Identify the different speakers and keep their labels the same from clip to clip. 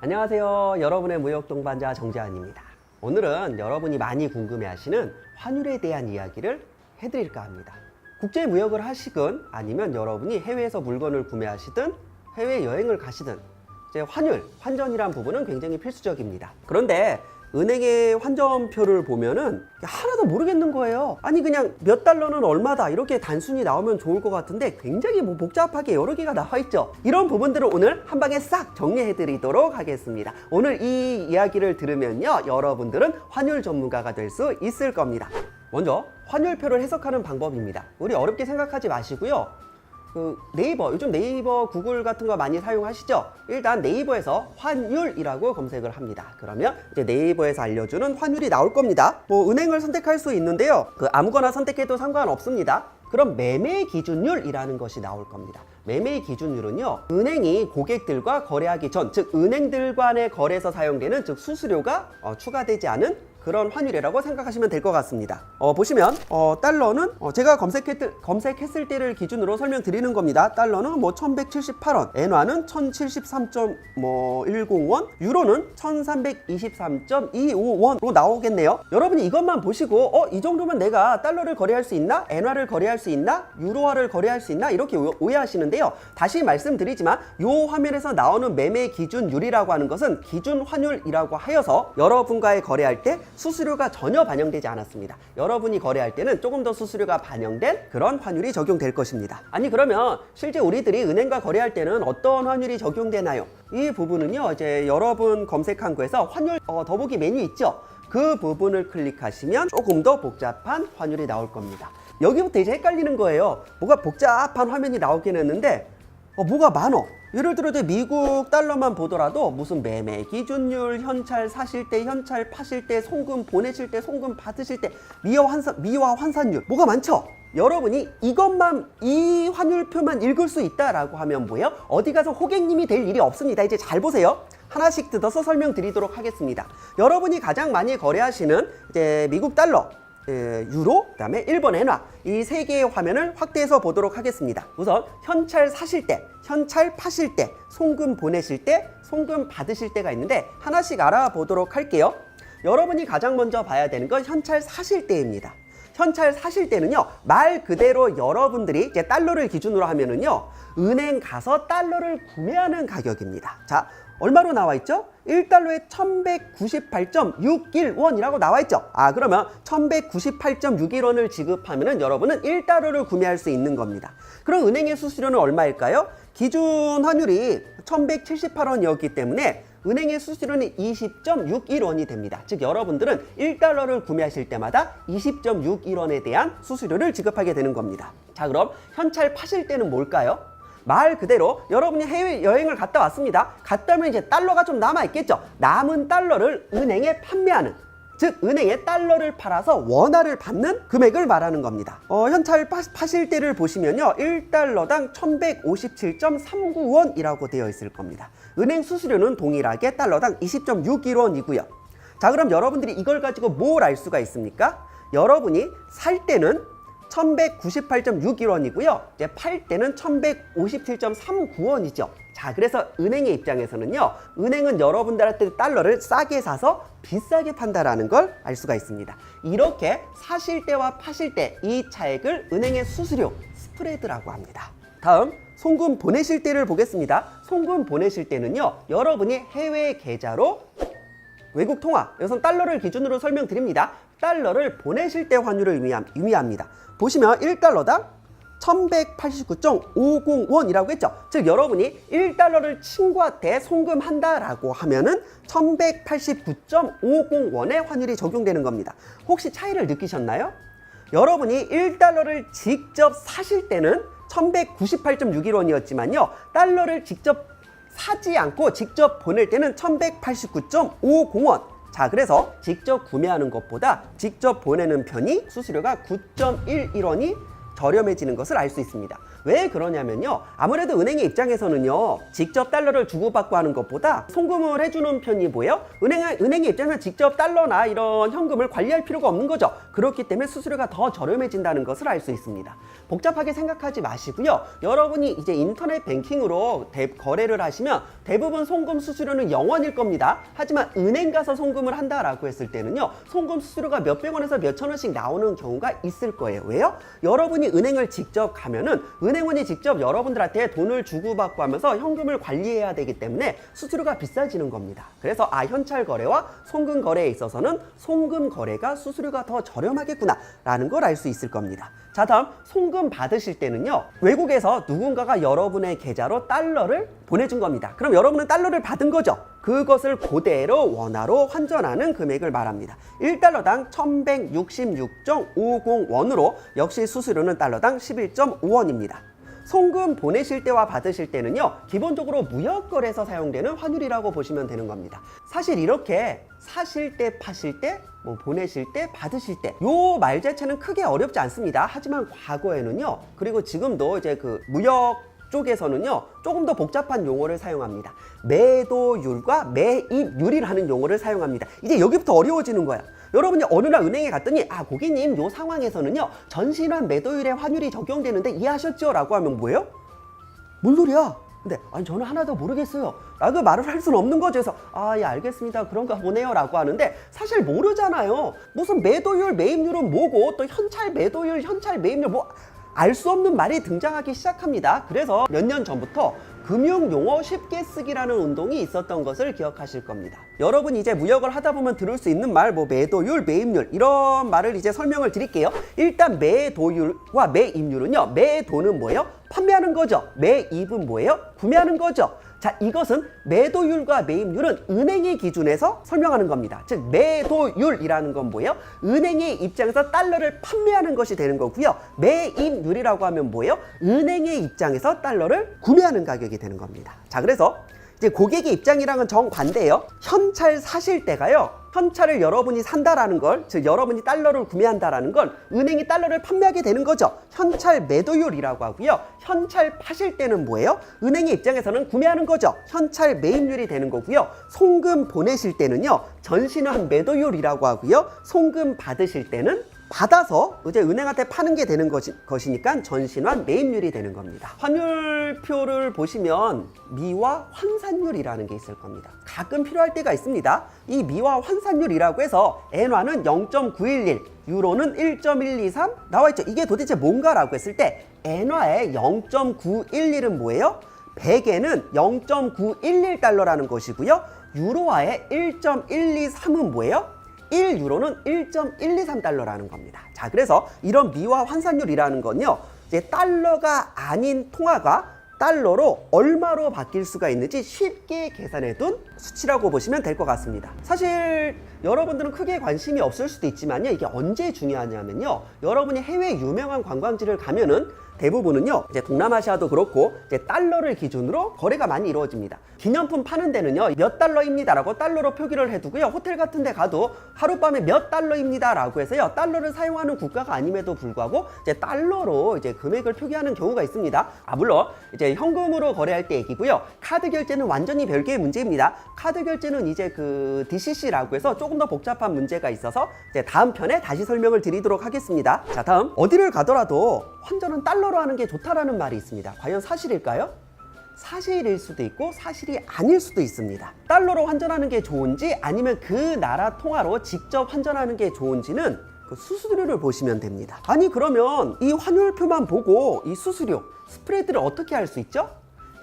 Speaker 1: 안녕하세요. 여러분의 무역 동반자 정재환입니다. 오늘은 여러분이 많이 궁금해하시는 환율에 대한 이야기를 해드릴까 합니다. 국제 무역을 하시건 아니면 여러분이 해외에서 물건을 구매하시든 해외 여행을 가시든 이제 환율, 환전이란 부분은 굉장히 필수적입니다. 그런데 은행의 환전표를 보면은 하나도 모르겠는 거예요. 아니 그냥 몇 달러는 얼마다 이렇게 단순히 나오면 좋을 것 같은데 굉장히 복잡하게 여러 개가 나와 있죠. 이런 부분들을 오늘 한 방에 싹 정리해 드리도록 하겠습니다. 오늘 이 이야기를 들으면요, 여러분들은 환율 전문가가 될 수 있을 겁니다. 먼저 환율표를 해석하는 방법입니다. 우리 어렵게 생각하지 마시고요. 네이버, 요즘 네이버, 구글 같은 거 많이 사용하시죠? 일단 네이버에서 환율이라고 검색을 합니다. 그러면 이제 네이버에서 알려주는 환율이 나올 겁니다. 은행을 선택할 수 있는데요. 아무거나 선택해도 상관없습니다. 그럼 매매 기준율이라는 것이 나올 겁니다. 매매 기준율은요, 은행이 고객들과 거래하기 전, 즉 은행들 간의 거래에서 사용되는 즉 수수료가 추가되지 않은 그런 환율이라고 생각하시면 될 것 같습니다. 보시면 달러는 제가 검색했을 때를 기준으로 설명드리는 겁니다. 달러는 1178원, 엔화는 1073.10원, 유로는 1323.25원으로 나오겠네요. 여러분이 이것만 보시고 이 정도면 내가 달러를 거래할 수 있나? 엔화를 거래할 수 있나? 유로화를 거래할 수 있나? 이렇게 오해하시는데요. 다시 말씀드리지만 이 화면에서 나오는 매매 기준율이라고 하는 것은 기준 환율이라고 하여서 여러분과의 거래할 때 수수료가 전혀 반영되지 않았습니다. 여러분이 거래할 때는 조금 더 수수료가 반영된 그런 환율이 적용될 것입니다. 아니 그러면 실제 우리들이 은행과 거래할 때는 어떤 환율이 적용되나요? 이 부분은요, 이제 여러분 검색한 거에서 환율 더보기 메뉴 있죠? 그 부분을 클릭하시면 조금 더 복잡한 환율이 나올 겁니다. 여기부터 이제 헷갈리는 거예요. 뭐가 복잡한 화면이 나오긴 했는데 뭐가 많어. 예를 들어 이제 미국 달러만 보더라도 무슨 매매 기준율, 현찰 사실 때, 현찰 파실 때, 송금 보내실 때, 송금 받으실 때, 미화 환산율, 뭐가 많죠? 여러분이 이것만, 이 환율표만 읽을 수 있다라고 하면 뭐예요? 어디 가서 호객님이 될 일이 없습니다. 이제 잘 보세요. 하나씩 뜯어서 설명드리도록 하겠습니다. 여러분이 가장 많이 거래하시는 이제 미국 달러, 유로, 그 다음에 일본 엔화, 이 세 개의 화면을 확대해서 보도록 하겠습니다. 우선 현찰 사실 때, 현찰 파실 때, 송금 보내실 때, 송금 받으실 때가 있는데 하나씩 알아보도록 할게요. 여러분이 가장 먼저 봐야 되는 건 현찰 사실 때입니다. 현찰 사실 때는요, 말 그대로 여러분들이 이제 달러를 기준으로 하면은요, 은행 가서 달러를 구매하는 가격입니다. 자, 얼마로 나와 있죠? 1달러에 1198.61원이라고 나와 있죠. 그러면 1198.61원을 지급하면은 여러분은 1달러를 구매할 수 있는 겁니다. 그럼 은행의 수수료는 얼마일까요? 기준 환율이 1178원이었기 때문에 은행의 수수료는 20.61원이 됩니다. 즉 여러분들은 1달러를 구매하실 때마다 20.61원에 대한 수수료를 지급하게 되는 겁니다. 자, 그럼 현찰 파실 때는 뭘까요? 말 그대로 여러분이 해외여행을 갔다 왔습니다. 갔다 오면 이제 달러가 좀 남아있겠죠. 남은 달러를 은행에 판매하는, 즉 은행에 달러를 팔아서 원화를 받는 금액을 말하는 겁니다. 현찰 파실 때를 보시면요, 1달러당 1157.39원이라고 되어 있을 겁니다. 은행 수수료는 동일하게 달러당 20.61원이고요. 자, 그럼 여러분들이 이걸 가지고 뭘 알 수가 있습니까? 여러분이 살 때는 1198.61원이고요. 이제 팔 때는 1157.39원이죠. 자, 그래서 은행의 입장에서는요, 은행은 여러분들한테 달러를 싸게 사서 비싸게 판다라는 걸 알 수가 있습니다. 이렇게 사실 때와 파실 때 이 차액을 은행의 수수료, 스프레드라고 합니다. 다음, 송금 보내실 때를 보겠습니다. 송금 보내실 때는요, 여러분이 해외 계좌로 외국 통화, 여기서 달러를 기준으로 설명드립니다. 달러를 보내실 때 환율을 의미합니다. 보시면 1달러당 1189.50원이라고 했죠. 즉 여러분이 1달러를 친구한테 송금한다라고 하면은 1189.50원의 환율이 적용되는 겁니다. 혹시 차이를 느끼셨나요? 여러분이 1달러를 직접 사실 때는 1198.61원이었지만요. 달러를 직접 사지 않고 직접 보낼 때는 1189.50원. 자, 그래서 직접 구매하는 것보다 직접 보내는 편이 수수료가 9.11원이 저렴해지는 것을 알 수 있습니다. 왜 그러냐면요, 아무래도 은행의 입장에서는요 직접 달러를 주고받고 하는 것보다 송금을 해주는 편이 뭐예요? 은행의 입장에서는 직접 달러나 이런 현금을 관리할 필요가 없는 거죠. 그렇기 때문에 수수료가 더 저렴해진다는 것을 알 수 있습니다. 복잡하게 생각하지 마시고요, 여러분이 이제 인터넷 뱅킹으로 거래를 하시면 대부분 송금 수수료는 0원일 겁니다. 하지만 은행 가서 송금을 한다라고 했을 때는요, 송금 수수료가 몇백 원에서 몇천 원씩 나오는 경우가 있을 거예요. 왜요? 여러분이 은행을 직접 가면은 은행원이 직접 여러분들한테 돈을 주고받고 하면서 현금을 관리해야 되기 때문에 수수료가 비싸지는 겁니다. 그래서 현찰 거래와 송금 거래에 있어서는 송금 거래가 수수료가 더 저렴하겠구나 라는 걸 알 수 있을 겁니다. 자, 다음 송금 받으실 때는요, 외국에서 누군가가 여러분의 계좌로 달러를 보내준 겁니다. 그럼 여러분은 달러를 받은 거죠. 그것을 그대로 원화로 환전하는 금액을 말합니다. 1달러당 1166.50원으로 역시 수수료는 달러당 11.5원입니다. 송금 보내실 때와 받으실 때는요, 기본적으로 무역거래에서 사용되는 환율이라고 보시면 되는 겁니다. 사실 이렇게 사실 때, 파실 때, 보내실 때, 받으실 때, 요 말 자체는 크게 어렵지 않습니다. 하지만 과거에는요, 그리고 지금도 이제 그 무역 쪽에서는요, 조금 더 복잡한 용어를 사용합니다. 매도율과 매입률이라는 용어를 사용합니다. 이제 여기부터 어려워지는 거야. 여러분이 어느 날 은행에 갔더니 고객님 요 상황에서는요 전신환 매도율의 환율이 적용되는데 이해하셨죠? 라고 하면 뭐예요? 뭔 소리야? 근데 저는 하나도 모르겠어요 라고 말을 할 수는 없는 거죠. 그래서 예 알겠습니다 그런가 보네요 라고 하는데 사실 모르잖아요. 무슨 매도율 매입률은 뭐고 또 현찰 매도율 현찰 매입률 알 수 없는 말이 등장하기 시작합니다. 그래서 몇 년 전부터 금융용어 쉽게 쓰기라는 운동이 있었던 것을 기억하실 겁니다. 여러분 이제 무역을 하다 보면 들을 수 있는 말, 매도율, 매입률 이런 말을 이제 설명을 드릴게요. 일단 매도율과 매입률은요, 매도는 뭐예요? 판매하는 거죠. 매입은 뭐예요? 구매하는 거죠. 자, 이것은 매도율과 매입률은 은행의 기준에서 설명하는 겁니다. 즉 매도율이라는 건 뭐예요? 은행의 입장에서 달러를 판매하는 것이 되는 거고요. 매입률이라고 하면 뭐예요? 은행의 입장에서 달러를 구매하는 가격이 되는 겁니다. 자, 그래서 이제 고객의 입장이랑은 정반대예요. 현찰 사실 때가요, 현찰을 여러분이 산다라는 걸, 즉 여러분이 달러를 구매한다라는 건 은행이 달러를 판매하게 되는 거죠. 현찰 매도율이라고 하고요. 현찰 파실 때는 뭐예요? 은행의 입장에서는 구매하는 거죠. 현찰 매입률이 되는 거고요. 송금 보내실 때는요, 전신환 매도율이라고 하고요. 송금 받으실 때는 받아서 이제 은행한테 파는 게 되는 것이니까 전신환 매입률이 되는 겁니다. 환율표를 보시면 미화 환산율이라는 게 있을 겁니다. 가끔 필요할 때가 있습니다. 이 미화 환산율이라고 해서 엔화는 0.911, 유로는 1.123 나와 있죠. 이게 도대체 뭔가라고 했을 때 엔화의 0.911은 뭐예요? 100에는 0.911달러라는 것이고요. 유로화의 1.123은 뭐예요? 1유로는 1.123달러라는 겁니다. 자, 그래서 이런 미화 환산율이라는 건요, 이제 달러가 아닌 통화가 달러로 얼마로 바뀔 수가 있는지 쉽게 계산해둔 수치라고 보시면 될 것 같습니다. 사실 여러분들은 크게 관심이 없을 수도 있지만요, 이게 언제 중요하냐면요, 여러분이 해외 유명한 관광지를 가면은 대부분은요, 이제 동남아시아도 그렇고 이제 달러를 기준으로 거래가 많이 이루어집니다. 기념품 파는 데는요, 몇 달러입니다라고 달러로 표기를 해두고요. 호텔 같은 데 가도 하룻밤에 몇 달러입니다라고 해서요, 달러를 사용하는 국가가 아님에도 불구하고 이제 달러로 이제 금액을 표기하는 경우가 있습니다. 물론 이제 현금으로 거래할 때 얘기고요. 카드 결제는 완전히 별개의 문제입니다. 카드 결제는 이제 그 DCC라고 해서 조금 더 복잡한 문제가 있어서 이제 다음 편에 다시 설명을 드리도록 하겠습니다. 자, 다음 어디를 가더라도 환전은 달러로 하는 게 좋다라는 말이 있습니다. 과연 사실일까요? 사실일 수도 있고 사실이 아닐 수도 있습니다. 달러로 환전하는 게 좋은지 아니면 그 나라 통화로 직접 환전하는 게 좋은지는 그 수수료를 보시면 됩니다. 아니 그러면 이 환율표만 보고 이 수수료, 스프레드를 어떻게 할 수 있죠?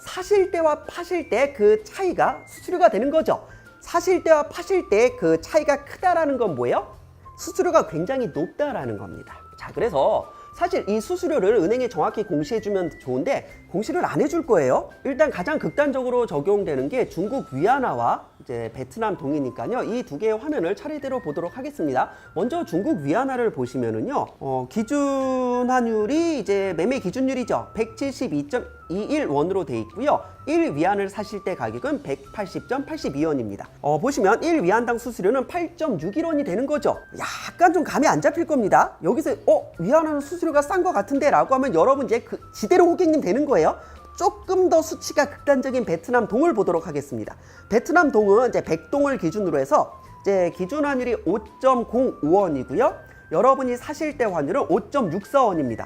Speaker 1: 사실 때와 파실 때 그 차이가 수수료가 되는 거죠. 사실 때와 파실 때 그 차이가 크다라는 건 뭐예요? 수수료가 굉장히 높다라는 겁니다. 자, 그래서 사실 이 수수료를 은행에 정확히 공시해주면 좋은데 공시를 안 해줄 거예요. 일단 가장 극단적으로 적용되는 게 중국 위안화와 이제 베트남 동이니까요. 이 두 개의 화면을 차례대로 보도록 하겠습니다. 먼저 중국 위안화를 보시면은요, 기준 환율이 이제 매매 기준율이죠. 172.21원으로 돼 있고요. 1위안을 사실 때 가격은 180.82원입니다. 보시면 1위안당 수수료는 8.61원이 되는 거죠. 약간 좀 감이 안 잡힐 겁니다. 여기서 위안화는 수수료가 싼 것 같은데 라고 하면 여러분 이제 지대로 호객님 되는 거예요. 조금 더 수치가 극단적인 베트남 동을 보도록 하겠습니다. 베트남 동은 이제 100동을 기준으로 해서 이제 기준 환율이 5.05원이고요. 여러분이 사실 때 환율은 5.64원입니다.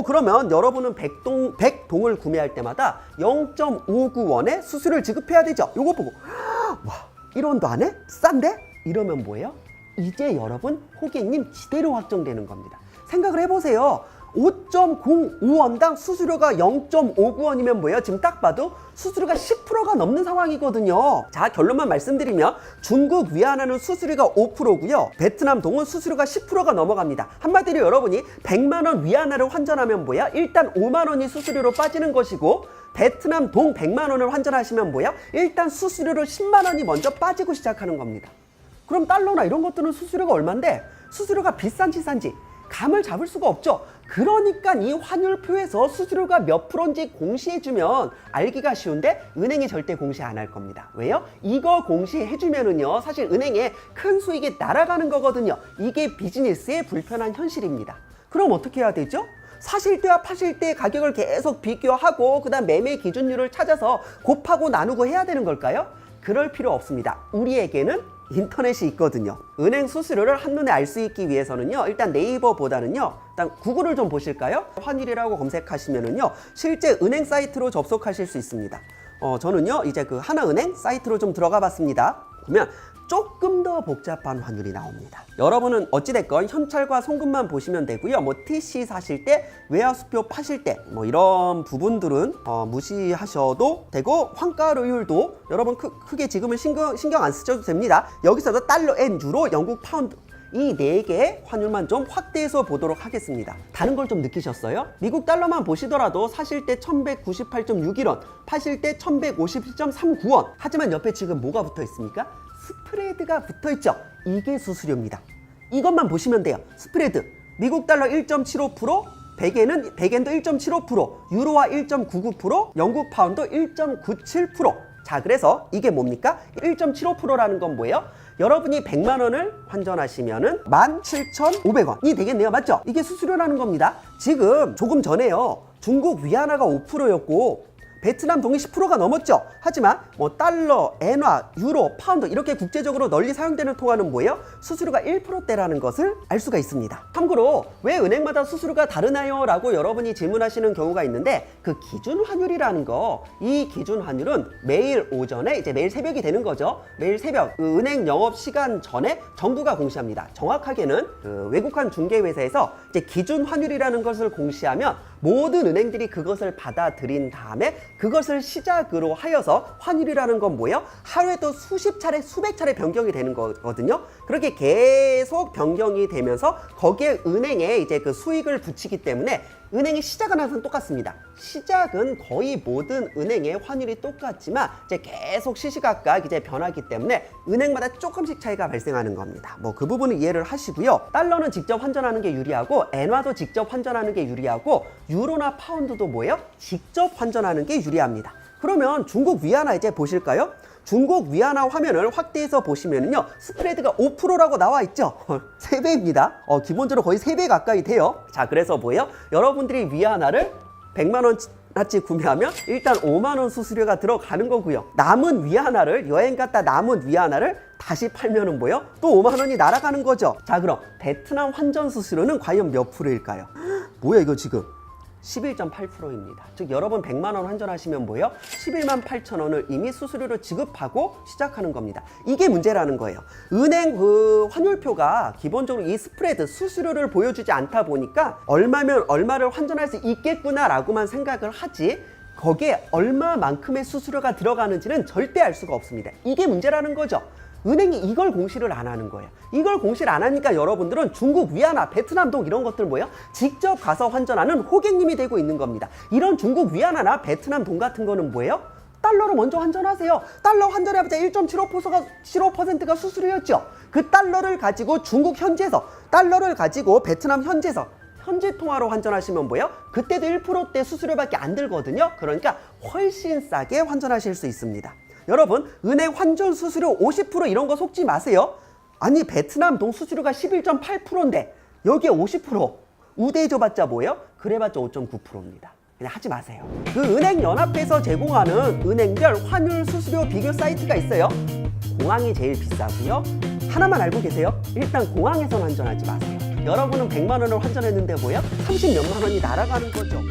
Speaker 1: 그러면 여러분은 100동을 구매할 때마다 0.59원의 수수료를 지급해야 되죠. 요거 보고 와 1원도 안 해? 싼데? 이러면 뭐예요? 이제 여러분 호객님 지대로 확정되는 겁니다. 생각을 해보세요. 5.05원당 수수료가 0.59원이면 뭐예요? 지금 딱 봐도 수수료가 10%가 넘는 상황이거든요. 자, 결론만 말씀드리면 중국 위안화는 수수료가 5%고요. 베트남 동은 수수료가 10%가 넘어갑니다. 한마디로 여러분이 100만원 위안화를 환전하면 뭐야? 일단 5만원이 수수료로 빠지는 것이고 베트남 동 100만원을 환전하시면 뭐야? 일단 수수료로 10만원이 먼저 빠지고 시작하는 겁니다. 그럼 달러나 이런 것들은 수수료가 얼만데 수수료가 비싼지 싼지 감을 잡을 수가 없죠. 그러니까 이 환율표에서 수수료가 몇 프로인지 공시해주면 알기가 쉬운데 은행이 절대 공시 안 할 겁니다. 왜요? 이거 공시해주면은요 사실 은행에 큰 수익이 날아가는 거거든요. 이게 비즈니스의 불편한 현실입니다. 그럼 어떻게 해야 되죠? 사실 때와 파실 때 가격을 계속 비교하고 그다음 매매 기준율을 찾아서 곱하고 나누고 해야 되는 걸까요? 그럴 필요 없습니다. 우리에게는 인터넷이 있거든요. 은행 수수료를 한눈에 알 수 있기 위해서는요, 일단 네이버보다는요, 일단 구글을 좀 보실까요? 환율이라고 검색하시면은요, 실제 은행 사이트로 접속하실 수 있습니다. 저는요, 이제 그 하나은행 사이트로 좀 들어가 봤습니다. 보면 조금 더 복잡한 환율이 나옵니다. 여러분은 어찌됐건 현찰과 송금만 보시면 되고요. 뭐 TC 사실 때, 외화수표 파실 때, 뭐 이런 부분들은 무시하셔도 되고 환가료율도 여러분 크게 지금은 신경 안 쓰셔도 됩니다. 여기서도 달러, 엔, 유로, 영국 파운드 이 4개의 환율만 좀 확대해서 보도록 하겠습니다. 다른 걸 좀 느끼셨어요? 미국 달러만 보시더라도 사실 때 1198.61원, 파실 때 1151.39원. 하지만 옆에 지금 뭐가 붙어 있습니까? 스프레드가 붙어 있죠. 이게 수수료입니다. 이것만 보시면 돼요. 스프레드. 미국 달러 1.75%, 백엔도 1.75%, 유로화 1.99%, 영국 파운드 1.97%. 자, 그래서 이게 뭡니까? 1.75%라는 건 뭐예요? 여러분이 100만 원을 환전하시면은 17,500원이 되겠네요. 맞죠? 이게 수수료라는 겁니다. 지금 조금 전에요. 중국 위안화가 5%였고 베트남 동이 10%가 넘었죠. 하지만 뭐 달러, 엔화, 유로, 파운드 이렇게 국제적으로 널리 사용되는 통화는 뭐예요? 수수료가 1%대라는 것을 알 수가 있습니다. 참고로 왜 은행마다 수수료가 다르나요? 라고 여러분이 질문하시는 경우가 있는데 그 기준 환율이라는 거, 이 기준 환율은 매일 오전에 이제 매일 새벽이 되는 거죠. 매일 새벽 그 은행 영업 시간 전에 정부가 공시합니다. 정확하게는 그 외국환 중개회사에서 이제 기준 환율이라는 것을 공시하면 모든 은행들이 그것을 받아들인 다음에 그것을 시작으로 하여서 환율이라는 건 뭐예요? 하루에도 수십 차례, 수백 차례 변경이 되는 거거든요. 그렇게 계속 변경이 되면서 거기에 은행에 이제 그 수익을 붙이기 때문에 은행의 시작은 항상 똑같습니다. 시작은 거의 모든 은행의 환율이 똑같지만 이제 계속 시시각각 이제 변하기 때문에 은행마다 조금씩 차이가 발생하는 겁니다. 뭐 그 부분은 이해를 하시고요. 달러는 직접 환전하는 게 유리하고 엔화도 직접 환전하는 게 유리하고 유로나 파운드도 뭐예요? 직접 환전하는 게 유리합니다. 그러면 중국 위안화 이제 보실까요? 중국 위안화 화면을 확대해서 보시면은요, 스프레드가 5%라고 나와 있죠. 3배입니다. 기본적으로 거의 3배 가까이 돼요. 자, 그래서 뭐예요? 여러분들이 위안화를 100만 원어치 구매하면 일단 5만 원 수수료가 들어가는 거고요. 남은 위안화를 여행 갔다 남은 위안화를 다시 팔면은 뭐예요? 또 5만 원이 날아가는 거죠. 자, 그럼 베트남 환전 수수료는 과연 몇 프로일까요? 뭐야 이거 지금? 11.8%입니다. 즉 여러분 100만 원 환전하시면 뭐예요? 11만 8천 원을 이미 수수료로 지급하고 시작하는 겁니다. 이게 문제라는 거예요. 은행 그 환율표가 기본적으로 이 스프레드 수수료를 보여주지 않다 보니까 얼마면 얼마를 환전할 수 있겠구나라고만 생각을 하지 거기에 얼마만큼의 수수료가 들어가는지는 절대 알 수가 없습니다. 이게 문제라는 거죠. 은행이 이걸 공시를 안 하는 거예요. 이걸 공시를 안 하니까 여러분들은 중국 위안화, 베트남 동 이런 것들 뭐예요? 직접 가서 환전하는 호객님이 되고 있는 겁니다. 이런 중국 위안화나 베트남 동 같은 거는 뭐예요? 달러로 먼저 환전하세요. 달러 환전해봤자 1.75%가 수수료였죠. 그 달러를 가지고 중국 현지에서, 달러를 가지고 베트남 현지에서 현지 통화로 환전하시면 뭐예요? 그때도 1%대 수수료밖에 안 들거든요. 그러니까 훨씬 싸게 환전하실 수 있습니다. 여러분, 은행 환전 수수료 50% 이런 거 속지 마세요. 아니, 베트남 동 수수료가 11.8%인데 여기에 50% 우대해줘봤자 뭐예요? 그래봤자 5.9%입니다. 그냥 하지 마세요. 그 은행연합회에서 제공하는 은행별 환율 수수료 비교 사이트가 있어요. 공항이 제일 비싸고요. 하나만 알고 계세요? 일단 공항에서는 환전하지 마세요. 여러분은 100만 원을 환전했는데 뭐예요? 30 몇만 원이 날아가는 거죠.